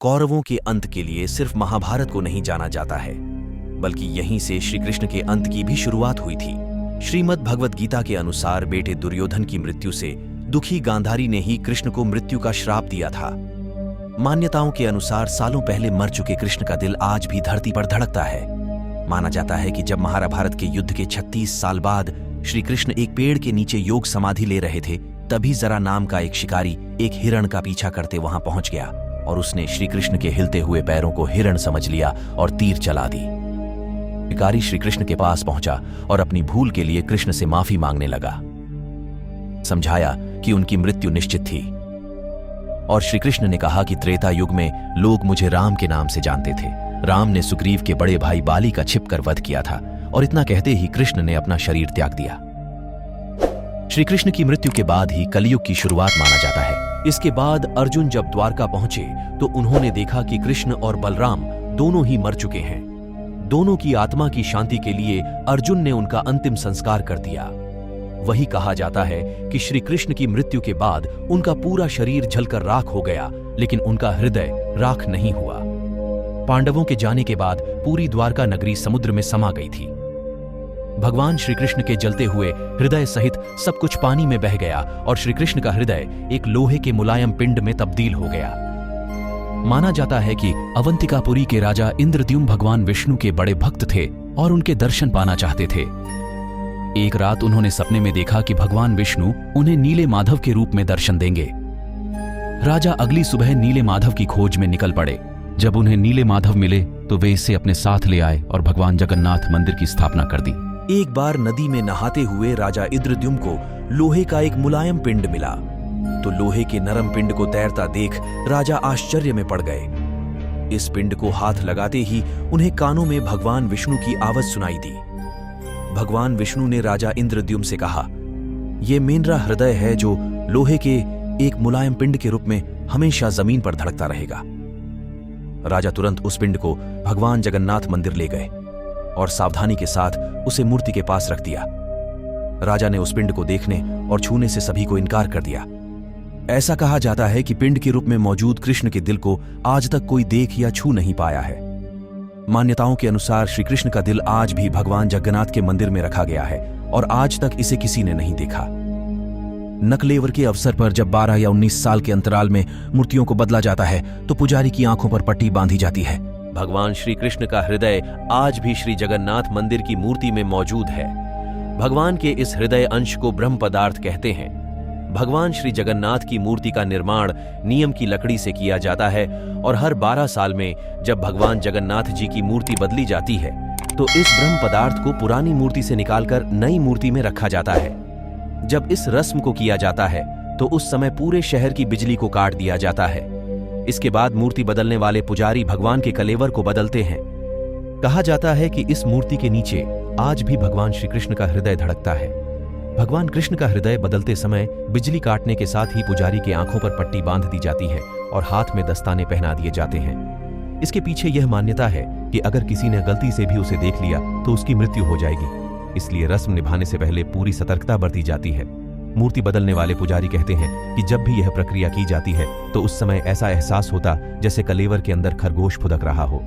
कौरवों के अंत के लिए सिर्फ महाभारत को नहीं जाना जाता है, बल्कि यहीं से श्री कृष्ण के अंत की भी शुरुआत हुई थी। श्रीमद् भगवत गीता के अनुसार बेटे दुर्योधन की मृत्यु से दुखी गांधारी ने ही कृष्ण को मृत्यु का श्राप दिया था। मान्यताओं के अनुसार सालों पहले मर चुके कृष्ण का दिल आज भी धरती पर धड़कता है। माना जाता है कि जब महाभारत के युद्ध के 36 साल बाद श्री कृष्ण एक पेड़ के नीचे योग समाधि ले रहे थे, तभी जरा नाम का एक शिकारी एक हिरण का पीछा करते वहां पहुंच गया और उसने श्री कृष्ण के हिलते हुए पैरों को हिरण समझ लिया और तीर चला दी। शिकारी श्री कृष्ण के पास पहुंचा और अपनी भूल के लिए कृष्ण से माफी मांगने लगा। समझाया कि उनकी मृत्यु निश्चित थी और श्री कृष्ण ने कहा कि त्रेता युग में लोग मुझे राम के नाम से जानते थे। राम ने सुग्रीव के बड़े भाई बाली का छिपकर वध किया था और इतना कहते ही कृष्ण ने अपना शरीर त्याग दिया। श्री कृष्ण की मृत्यु के बाद ही कलयुग की शुरुआत माना जाता है। इसके बाद अर्जुन जब द्वारका पहुंचे तो उन्होंने देखा कि कृष्ण और बलराम दोनों ही मर चुके हैं। दोनों की आत्मा की शांति के लिए अर्जुन ने उनका अंतिम संस्कार कर दिया। वही कहा जाता है कि श्री कृष्ण की मृत्यु के बाद उनका पूरा शरीर जलकर राख हो गया, लेकिन उनका हृदय राख नहीं हुआ। पांडवों के जाने के बाद पूरी द्वारका नगरी समुद्र में समा गई थी। भगवान श्री कृष्ण के जलते हुए हृदय सहित सब कुछ पानी में बह गया और श्री कृष्ण का हृदय एक लोहे के मुलायम पिंड में तब्दील हो गया। माना जाता है कि अवंतिकापुरी के राजा इंद्रद्युम्न भगवान विष्णु के बड़े भक्त थे और उनके दर्शन पाना चाहते थे। एक रात उन्होंने सपने में देखा कि भगवान विष्णु उन्हें नीले माधव के रूप में दर्शन देंगे। राजा अगली सुबह नीले माधव की खोज में निकल पड़े। जब उन्हें नीले माधव मिले तो वे इसे अपने साथ ले आए और भगवान जगन्नाथ मंदिर की स्थापना कर दी। एक बार नदी में नहाते हुए राजा इंद्रद्युम्न को लोहे का एक मुलायम पिंड मिला, तो लोहे के नरम पिंड को तैरता देख राजा आश्चर्य में पड़ गए। इस पिंड को हाथ लगाते ही उन्हें कानों में भगवान विष्णु की आवाज सुनाई दी। भगवान विष्णु ने राजा इंद्रद्युम्न से कहा, यह मेरा हृदय है जो लोहे के एक मुलायम पिंड के रूप में हमेशा जमीन पर धड़कता रहेगा। राजा तुरंत उस पिंड को भगवान जगन्नाथ मंदिर ले गए और सावधानी के साथ उसे मूर्ति के पास रख दिया। राजा ने उस पिंड को देखने और छूने से सभी को इनकार कर दिया। ऐसा कहा जाता है कि पिंड के रूप में मौजूद कृष्ण के दिल को आज तक कोई देख या छू नहीं पाया है। मान्यताओं के अनुसार श्री कृष्ण का दिल आज भी भगवान जगन्नाथ के मंदिर में रखा गया है और आज तक इसे किसी ने नहीं देखा। नकलेवर के अवसर पर जब 12 या 19 साल के अंतराल में मूर्तियों को बदला जाता है तो पुजारी की आंखों पर पट्टी बांधी जाती है। भगवान श्री कृष्ण का हृदय आज भी श्री जगन्नाथ मंदिर की मूर्ति में मौजूद है। भगवान के इस हृदय अंश को ब्रह्म पदार्थ कहते हैं। भगवान श्री जगन्नाथ की मूर्ति का निर्माण नीम की लकड़ी से किया जाता है और हर 12 साल में जब भगवान जगन्नाथ जी की मूर्ति बदली जाती है तो इस ब्रह्म पदार्थ को पुरानी मूर्ति से निकालकर नई मूर्ति में रखा जाता है। जब इस रस्म को किया जाता है तो उस समय पूरे शहर की बिजली को काट दिया जाता है। इसके बाद मूर्ति बदलने वाले पुजारी भगवान के कलेवर को बदलते हैं। कहा जाता है कि इस मूर्ति के नीचे आज भी भगवान श्री कृष्ण का हृदय धड़कता है। भगवान कृष्ण का हृदय बदलते समय बिजली काटने के साथ ही पुजारी के आंखों पर पट्टी बांध दी जाती है और हाथ में दस्ताने पहना दिए जाते हैं। इसके पीछे यह मान्यता है कि अगर किसी ने गलती से भी उसे देख लिया तो उसकी मृत्यु हो जाएगी। इसलिए रस्म निभाने से पहले पूरी सतर्कता बरती जाती है। मूर्ति बदलने वाले पुजारी कहते हैं कि जब भी यह प्रक्रिया की जाती है तो उस समय ऐसा एहसास होता जैसे कलेवर के अंदर खरगोश फुदक रहा हो।